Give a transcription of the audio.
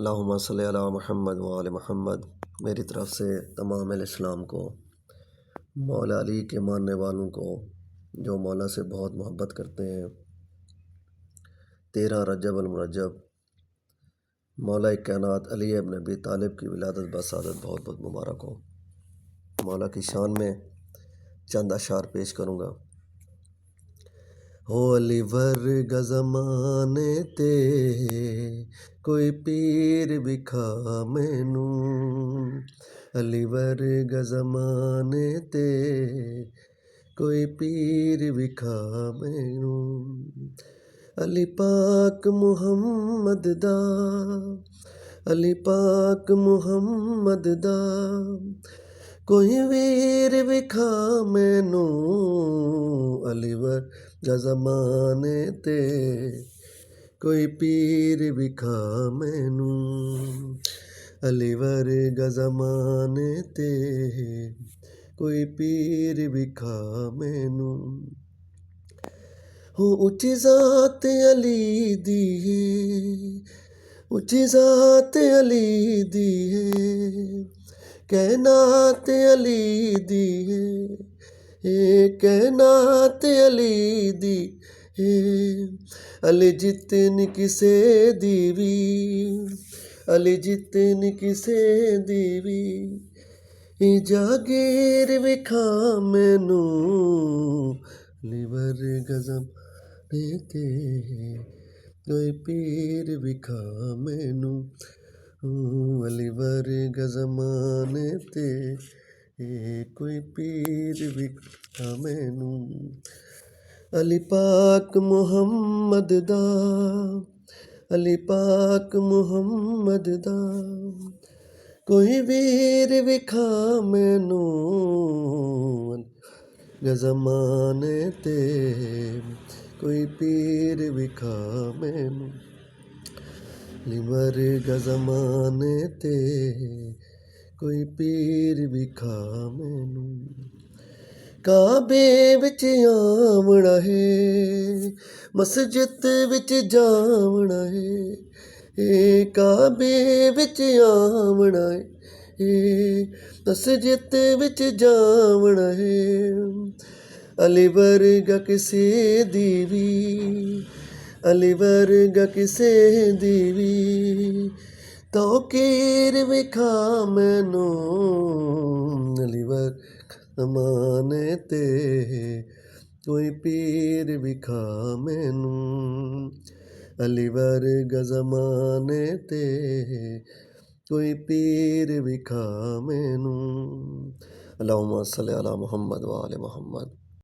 अल्लाहुम्मा सल्ली अला मुहम्मद व आले मुहम्मद। मेरी तरफ़ से तमाम इस्लाम को, मौला अली के मानने वालों को जो मौला से बहुत मोहब्बत करते हैं, 13 रजब अल मुरज्जब मौला कायनात अली इब्न अबी तालिब की विलादत बसादत बहुत बहुत मुबारक हो। मौला की शान में चंद अशार पेश करूँगा। हो अली वर्ग ज़माने ते कोई पीर विखा मैनू, अली वर्ग ज़माने ते कोई पीर विखा मैनू, अली पाक मुहम्मद दा, अली पाक मुहम्मद दा कोई वीर विखा मैनू, अली वर्ग ज़माने ते कोई पीर विखा मैनू, अली वर्ग ज़माने ते कोई पीर विखा मैनू। हो उच्ची ज़ात अली दी है, उच्ची ज़ात अली दी है, कैनात अली दी है, कैनात अली दी है, अली जितन किसे दीवी, अली जितन किसे दीवी, जागीर विखा मैनू, अली वर्ग ज़माने ते कोई पीर विखा मैनू, अली वर्ग ज़माने ते कोई पीर विखा मैनू, अली पाक मुहम्मद दा, अली पाक मुहम्मद दा कोई वीर विखा मैनू, ज़माने ते कोई पीर विखा मैनू, अली वर्ग ज़माने ते कोई पीर विखा मैनू। काबे विच आवना है, मस्जिद विच जावना है, काबे विच आवना है, मस्जिद विच जावना है, अली वर्ग किसे दीवी, अली वर्ग किसे दीवी, तो कीर विखा मैनू, अली वर्ग ज़माने ते कोई पीर विखा मैनू, अली वर्ग ज़माने ते कोई पीर विखा मैनू। अल्लाहुम्मा सल्ली अला मुहम्मद व आले मुहम्मद।